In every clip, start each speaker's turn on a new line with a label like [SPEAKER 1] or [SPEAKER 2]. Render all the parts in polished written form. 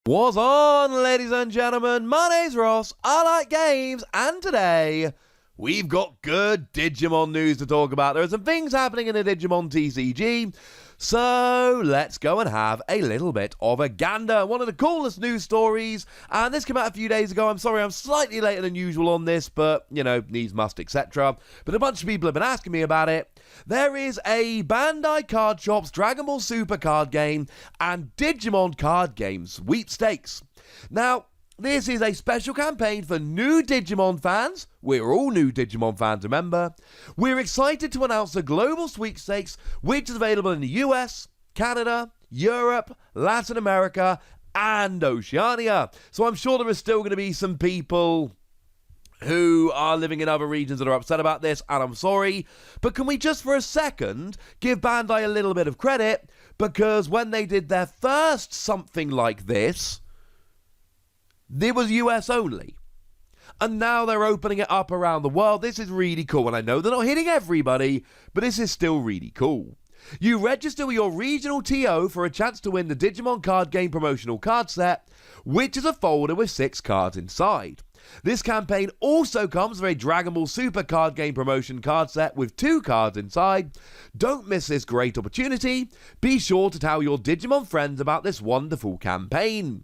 [SPEAKER 1] What's on, ladies and gentlemen? My name's Ross, I like games, and today we've got good Digimon news to talk about. There are some things happening in the Digimon TCG, so let's go and have a little bit of a gander. One of the coolest news stories, and this came out a few days ago. I'm sorry I'm slightly later than usual on this, but, you know, needs must, etc. But a bunch of people have been asking me about it. There is a Bandai Card Shop's Dragon Ball Super card game and Digimon card game Sweepstakes. Now, this is a special campaign for new Digimon fans. We're all new Digimon fans, remember. We're excited to announce a global sweepstakes, which is available in the US, Canada, Europe, Latin America, and Oceania. So I'm sure there is still going to be some people who are living in other regions that are upset about this, and I'm sorry. But can we just for a second give Bandai a little bit of credit? Because when they did their first something like this, it was US only. And now they're opening it up around the world. This is really cool. And I know they're not hitting everybody, but this is still really cool. You register with your regional TO for a chance to win the Digimon card game promotional card set, which is a folder with 6 cards inside. This campaign also comes with a Dragon Ball Super card game promotion card set with 2 cards inside. Don't miss this great opportunity. Be sure to tell your Digimon friends about this wonderful campaign.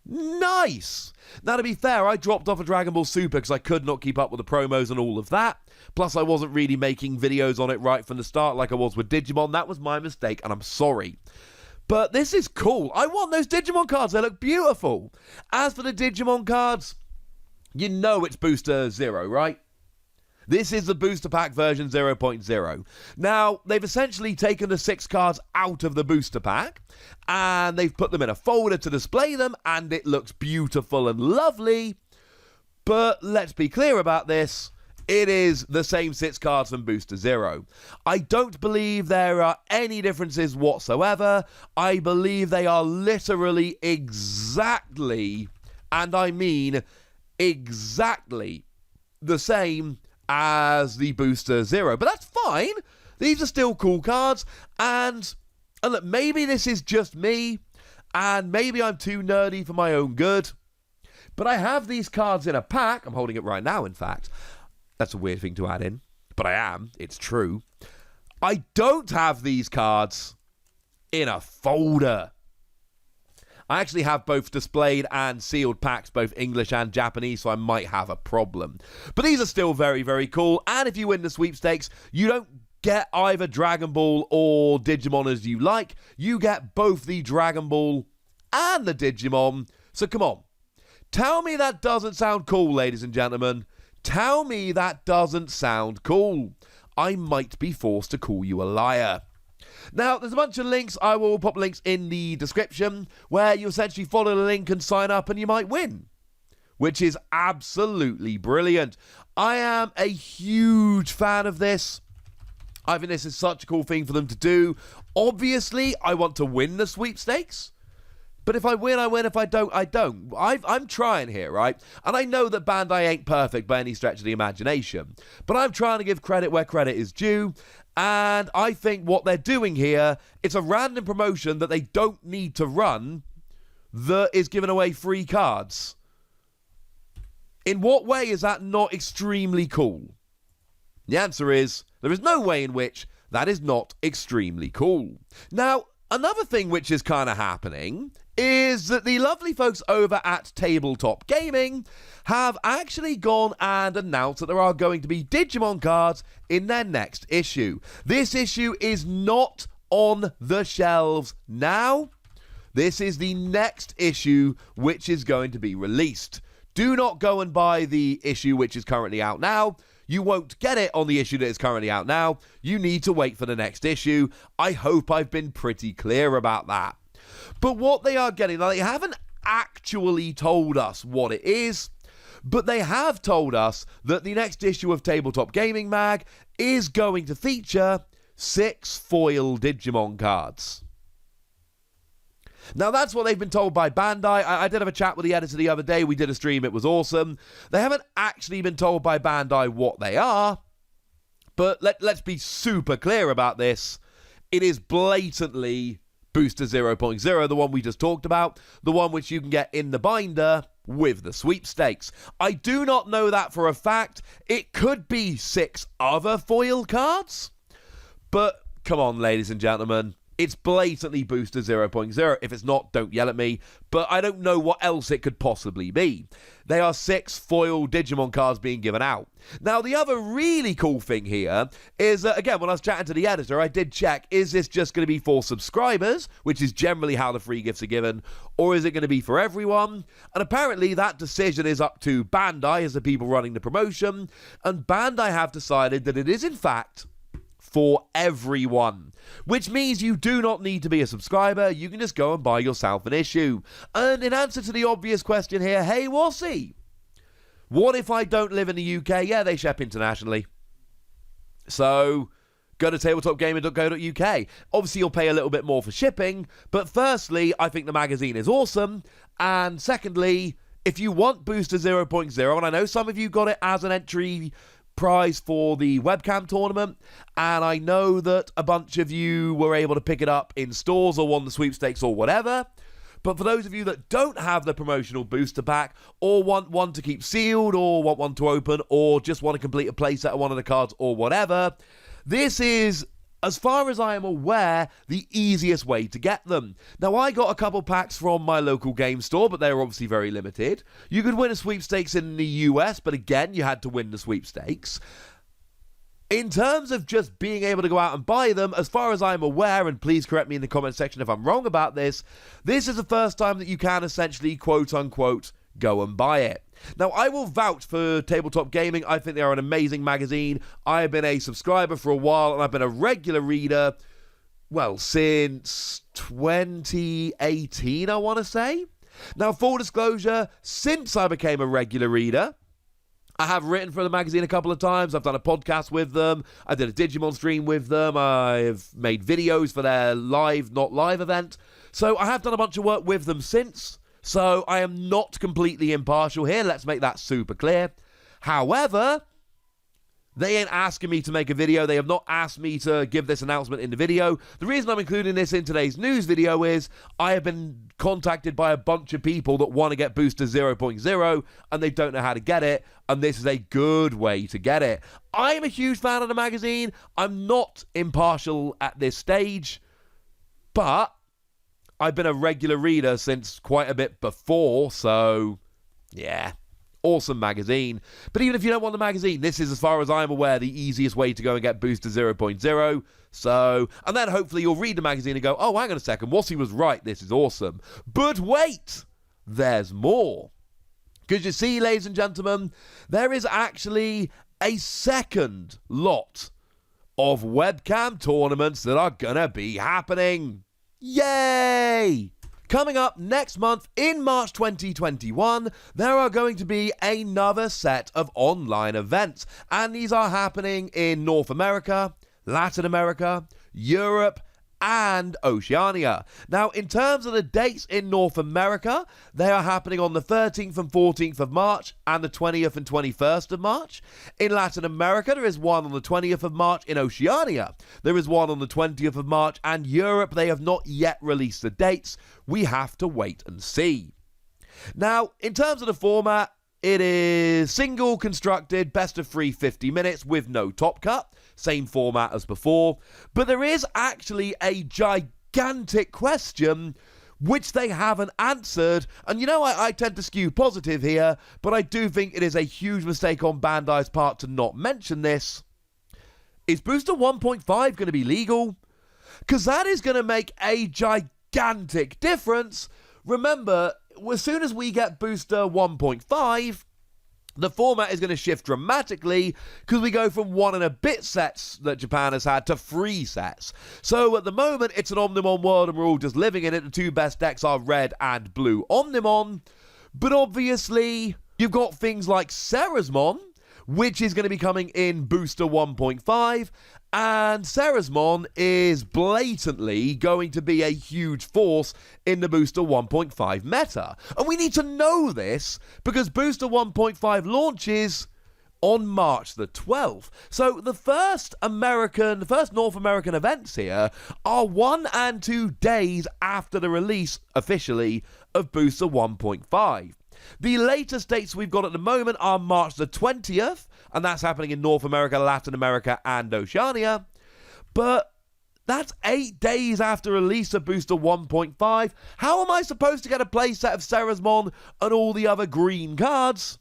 [SPEAKER 1] Nice! Now, to be fair, I dropped off a Dragon Ball Super because I could not keep up with the promos and all of that. Plus, I wasn't really making videos on it right from the start like I was with Digimon. That was my mistake, and I'm sorry. But this is cool. I want those Digimon cards. They look beautiful. As for the Digimon cards, you know it's Booster 0, right? This is the Booster Pack version 0.0. Now, they've essentially taken the 6 cards out of the Booster Pack, and they've put them in a folder to display them, and it looks beautiful and lovely. But let's be clear about this. It is the same 6 cards from Booster 0. I don't believe there are any differences whatsoever. I believe they are literally exactly, and I mean exactly, the same as the Booster 0. But that's fine. These are still cool cards. And look, maybe this is just me, and maybe I'm too nerdy for my own good. But I have these cards in a pack. I'm holding it right now, in fact. That's a weird thing to add in. But I am. It's true. I don't have these cards in a folder. I actually have both displayed and sealed packs, both English and Japanese, so I might have a problem. But these are still very, very cool. And if you win the sweepstakes, you don't get either Dragon Ball or Digimon as you like. You get both the Dragon Ball and the Digimon. So come on. Tell me that doesn't sound cool, ladies and gentlemen. Tell me that doesn't sound cool. I might be forced to call you a liar. Now, there's a bunch of links. I will pop links in the description where you essentially follow the link and sign up and you might win, which is absolutely brilliant. I am a huge fan of this. I think this is such a cool thing for them to do. Obviously, I want to win the sweepstakes. But if I win, I win. If I don't, I don't. I'm trying here, right? And I know that Bandai ain't perfect by any stretch of the imagination. But I'm trying to give credit where credit is due. And I think what they're doing here, it's a random promotion that they don't need to run that is giving away free cards. In what way is that not extremely cool? The answer is, there is no way in which that is not extremely cool. Now, another thing which is kind of happening is that the lovely folks over at Tabletop Gaming have actually gone and announced that there are going to be Digimon cards in their next issue. This issue is not on the shelves now. This is the next issue which is going to be released. Do not go and buy the issue which is currently out now. You won't get it on the issue that is currently out now. You need to wait for the next issue. I hope I've been pretty clear about that. But what they are getting, now they haven't actually told us what it is, but they have told us that the next issue of Tabletop Gaming Mag is going to feature 6 foil Digimon cards. Now, that's what they've been told by Bandai. I did have a chat with the editor the other day. We did a stream. It was awesome. They haven't actually been told by Bandai what they are, but let's be super clear about this. It is blatantly Booster 0.0, the one we just talked about, the one which you can get in the binder with the sweepstakes. I do not know that for a fact. It could be 6 other foil cards, but come on, ladies and gentlemen. It's blatantly Booster 0.0. If it's not, don't yell at me, but I don't know what else it could possibly be. They are 6 foil Digimon cards being given out. Now, the other really cool thing here is that, again, when I was chatting to the editor, I did check, is this just going to be for subscribers, which is generally how the free gifts are given, or is it going to be for everyone? And apparently that decision is up to Bandai as the people running the promotion, and Bandai have decided that it is, in fact, for everyone, which means you do not need to be a subscriber. You can just go and buy yourself an issue. And in answer to the obvious question here, hey Wassy, what if I don't live in the UK? Yeah, they ship internationally, so go to tabletopgaming.co.uk. Obviously you'll pay a little bit more for shipping, but firstly, I think the magazine is awesome, and secondly, if you want Booster 0.0, and I know some of you got it as an entry prize for the Webcam tournament, and I know that a bunch of you were able to pick it up in stores or won the sweepstakes or whatever, but for those of you that don't have the promotional booster pack, or want one to keep sealed, or want one to open, or just want to complete a playset of one of the cards or whatever, this is, as far as I am aware, the easiest way to get them. Now, I got a couple packs from my local game store, but they were obviously very limited. You could win a sweepstakes in the US, but again, you had to win the sweepstakes. In terms of just being able to go out and buy them, as far as I'm aware, and please correct me in the comment section if I'm wrong about this, this is the first time that you can essentially, quote-unquote, go and buy it. Now, I will vouch for Tabletop Gaming. I think they are an amazing magazine. I have been a subscriber for a while, and I've been a regular reader, well, since 2018, I want to say. Now, full disclosure, since I became a regular reader, I have written for the magazine a couple of times. I've done a podcast with them. I did a Digimon stream with them. I've made videos for their live, not live event. So I have done a bunch of work with them since. So I am not completely impartial here. Let's make that super clear. However, they ain't asking me to make a video. They have not asked me to give this announcement in the video. The reason I'm including this in today's news video is I have been contacted by a bunch of people that want to get Booster 0.0 and they don't know how to get it, and this is a good way to get it. I am a huge fan of the magazine. I'm not impartial at this stage, but I've been a regular reader since quite a bit before, so yeah, awesome magazine. But even if you don't want the magazine, this is, as far as I'm aware, the easiest way to go and get Booster 0.0. So, and then hopefully you'll read the magazine and go, oh, hang on a second, Wassy was right, this is awesome. But wait, there's more. Because you see, ladies and gentlemen, there is actually a second lot of webcam tournaments that are gonna be happening. Yay! Coming up next month in March 2021, there are going to be another set of online events, and these are happening in North America, Latin America, Europe, and Oceania. Now, in terms of the dates in North America, they are happening on the 13th and 14th of March and the 20th and 21st of March. In Latin America, there is one on the 20th of March. In Oceania, there is one on the 20th of March. And Europe, they have not yet released the dates. We have to wait and see. Now, in terms of the format, it is single constructed, best of 3 50 minutes with no top cut. Same format as before. But there is actually a gigantic question which they haven't answered. And you know, I tend to skew positive here, but I do think it is a huge mistake on Bandai's part to not mention this. Is Booster 1.5 going to be legal? Because that is going to make a gigantic difference. Remember, as soon as we get Booster 1.5, the format is going to shift dramatically because we go from 1 and a bit sets that Japan has had to 3 sets. So at the moment, it's an Omnimon world and we're all just living in it. The 2 best decks are red and blue Omnimon. But obviously, you've got things like Serasmon, which is going to be coming in Booster 1.5. And Serasmon is blatantly going to be a huge force in the Booster 1.5 meta. And we need to know this because Booster 1.5 launches on March the 12th. So the first North American events here are 1 and 2 days after the release, officially, of Booster 1.5. The latest dates we've got at the moment are March the 20th, and that's happening in North America, Latin America, and Oceania. But that's 8 days after release of Booster 1.5. How am I supposed to get a playset of Ceresmon and all the other green cards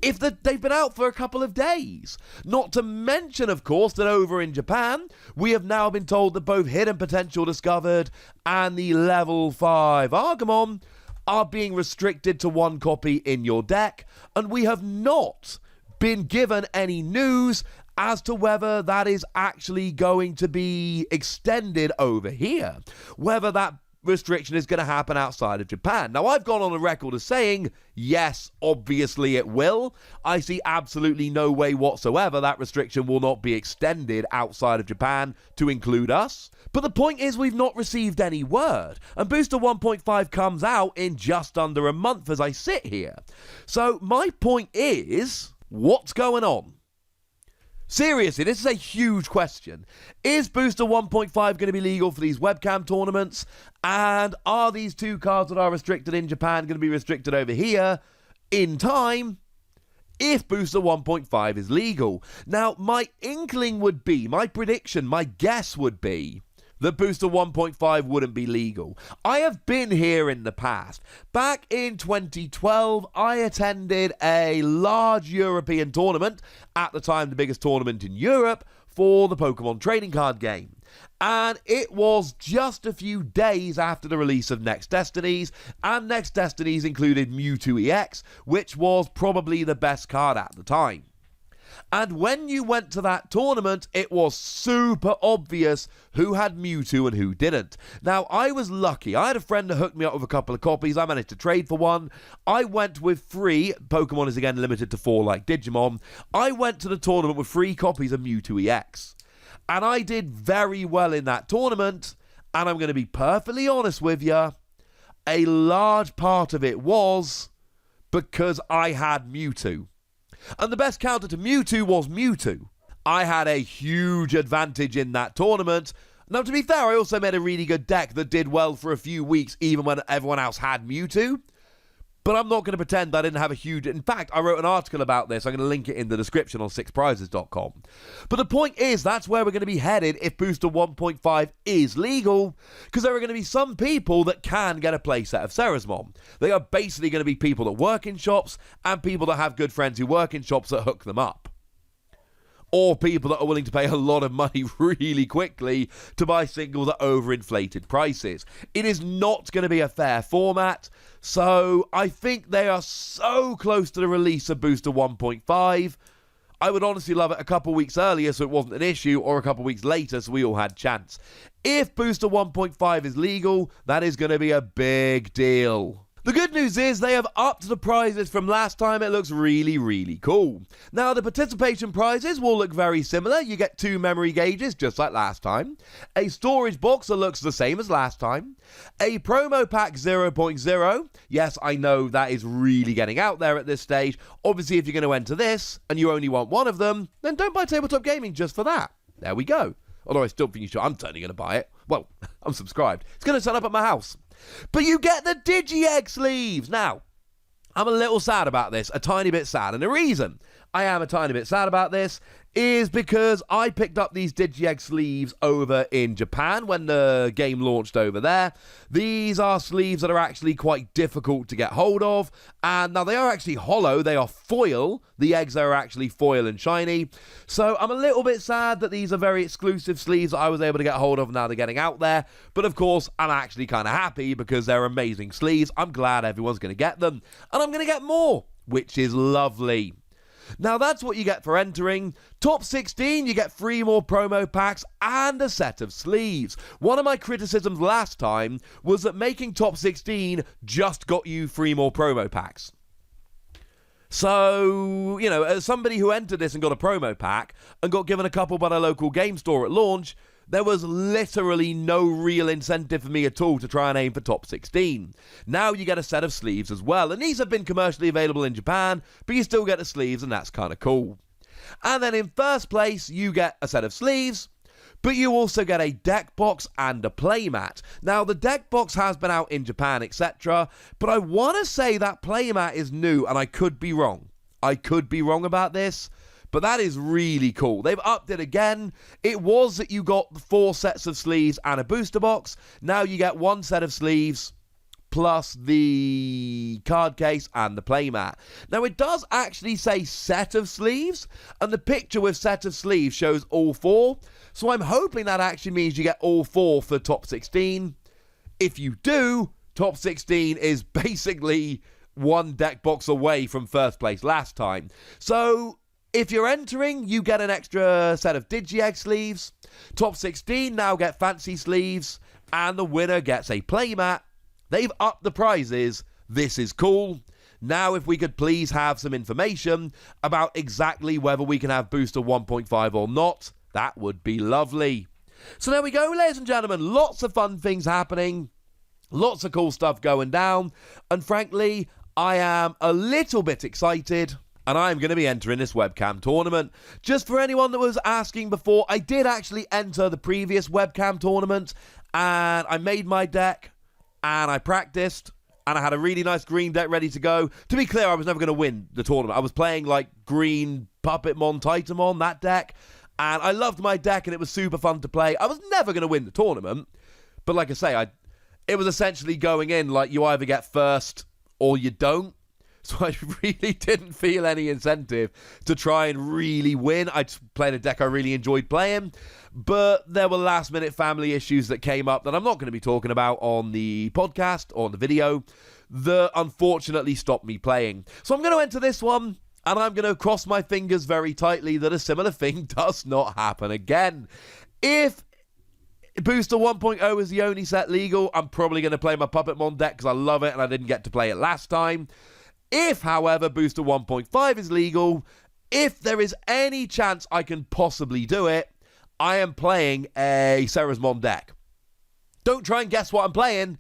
[SPEAKER 1] if they've been out for a couple of days? Not to mention, of course, that over in Japan, we have now been told that both Hidden Potential Discovered and the Level 5 Argamon are being restricted to 1 copy in your deck, and we have not been given any news as to whether that is actually going to be extended over here, whether that restriction is going to happen outside of Japan. Now, I've gone on the record as saying, yes, obviously it will. I see absolutely no way whatsoever that restriction will not be extended outside of Japan to include us. But the point is, we've not received any word, and Booster 1.5 comes out in just under a month as I sit here. So my point is, what's going on? Seriously, this is a huge question. Is Booster 1.5 going to be legal for these webcam tournaments? And are these 2 cards that are restricted in Japan going to be restricted over here in time if Booster 1.5 is legal? Now, my inkling would be, my prediction, my guess would be that Booster 1.5 wouldn't be legal. I have been here in the past. Back in 2012, I attended a large European tournament, at the time the biggest tournament in Europe, for the Pokemon trading card game. And it was just a few days after the release of Next Destinies, and Next Destinies included Mewtwo EX, which was probably the best card at the time. And when you went to that tournament, it was super obvious who had Mewtwo and who didn't. Now, I was lucky. I had a friend that hooked me up with a couple of copies. I managed to trade for one. I went with 3. Pokemon is again limited to 4 like Digimon. I went to the tournament with 3 copies of Mewtwo EX. And I did very well in that tournament. And I'm going to be perfectly honest with you. A large part of it was because I had Mewtwo. And the best counter to Mewtwo was Mewtwo. I had a huge advantage in that tournament. Now, to be fair, I also made a really good deck that did well for a few weeks, even when everyone else had Mewtwo. But I'm not going to pretend I didn't have a huge... In fact, I wrote an article about this. I'm going to link it in the description on sixprizes.com. But the point is, that's where we're going to be headed if Booster 1.5 is legal, because there are going to be some people that can get a playset of Ceresmon. They are basically going to be people that work in shops and people that have good friends who work in shops that hook them up. Or people that are willing to pay a lot of money really quickly to buy singles at overinflated prices. It is not going to be a fair format, so I think they are so close to the release of Booster 1.5. I would honestly love it a couple weeks earlier so it wasn't an issue, or a couple weeks later so we all had chance. If Booster 1.5 is legal, that is going to be a big deal. The good news is they have upped the prizes from last time. It looks really, really cool. Now, the participation prizes will look very similar. You get 2 memory gauges, just like last time. A storage box that looks the same as last time. A promo pack 0.0. Yes, I know that is really getting out there at this stage. Obviously, if you're going to enter this and you only want 1 of them, then don't buy Tabletop Gaming just for that. There we go. Although I still think you should. I'm totally going to buy it. Well, I'm subscribed. It's going to turn up at my house. But you get the Digi-Egg sleeves. Now, I'm a little sad about this, a tiny bit sad. And the reason I am a tiny bit sad about this is because I picked up these Digi-Egg sleeves over in Japan when the game launched over there. These are sleeves that are actually quite difficult to get hold of. And now they are actually hollow. They are foil. The eggs are actually foil and shiny. So I'm a little bit sad that these are very exclusive sleeves that I was able to get hold of. Now they're getting out there. But of course, I'm actually kind of happy because they're amazing sleeves. I'm glad everyone's going to get them. And I'm going to get more, which is lovely. Now that's what you get for entering. Top 16, you get 3 more promo packs and a set of sleeves. One of my criticisms last time was that making top 16 just got you 3 more promo packs. So, you know, as somebody who entered this and got a promo pack and got given a couple by a local game store at launch, there was literally no real incentive for me at all to try and aim for top 16. Now you get a set of sleeves as well, and these have been commercially available in Japan, but you still get the sleeves, and that's kind of cool. And then in first place, you get a set of sleeves, but you also get a deck box and a playmat. Now, the deck box has been out in Japan, etc., but I want to say that playmat is new, and I could be wrong. I could be wrong about this, but that is really cool. They've upped it again. It was that you got 4 sets of sleeves and a booster box. Now you get 1 set of sleeves plus the card case and the playmat. Now, it does actually say set of sleeves, and the picture with set of sleeves shows all 4. So I'm hoping that actually means you get all 4 for top 16. If you do, top 16 is basically 1 deck box away from first place last time. So if you're entering, you get an extra set of Digi-Egg sleeves. Top 16 now get fancy sleeves, and the winner gets a playmat. They've upped the prizes. This is cool. Now, if we could please have some information about exactly whether we can have Booster 1.5 or not, that would be lovely. So there we go, ladies and gentlemen. Lots of fun things happening. Lots of cool stuff going down. And frankly, I am a little bit excited, and I'm going to be entering this webcam tournament. Just for anyone that was asking before, I did actually enter the previous webcam tournament, and I made my deck, and I practiced, and I had a really nice green deck ready to go. To be clear, I was never going to win the tournament. I was playing like green Puppetmon, Titanmon, that deck, and I loved my deck, and it was super fun to play. I was never going to win the tournament, but like I say, it was essentially going in like you either get first or you don't. So I really didn't feel any incentive to try and really win. I just played a deck I really enjoyed playing, but there were last minute family issues that came up that I'm not going to be talking about on the podcast or on the video that unfortunately stopped me playing. So I'm going to enter this one, and I'm going to cross my fingers very tightly that a similar thing does not happen again. If Booster 1.0 is the only set legal, I'm probably going to play my Puppetmon deck because I love it and I didn't get to play it last time. If, however, Booster 1.5 is legal, if there is any chance I can possibly do it, I am playing a Ceresmon deck. Don't try and guess what I'm playing.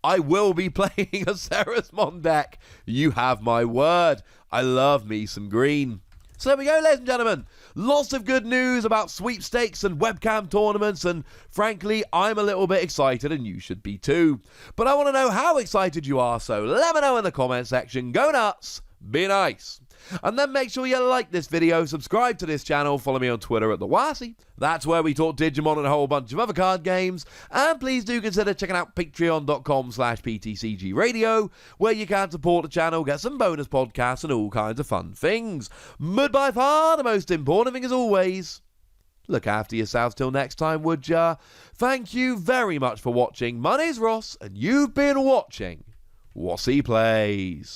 [SPEAKER 1] I will be playing a Ceresmon deck. You have my word. I love me some green. So there we go, ladies and gentlemen. Lots of good news about sweepstakes and webcam tournaments, and frankly, I'm a little bit excited, and you should be too. But I want to know how excited you are, so let me know in the comment section. Go nuts, be nice. And then make sure you like this video, subscribe to this channel, follow me on Twitter at TheWasi. That's where we talk Digimon and a whole bunch of other card games. And please do consider checking out patreon.com/PTCG Radio, where you can support the channel, get some bonus podcasts and all kinds of fun things. But by far, the most important thing as always, look after yourselves till next time, would ya? Thank you very much for watching. My name's Ross, and you've been watching Wasi Plays.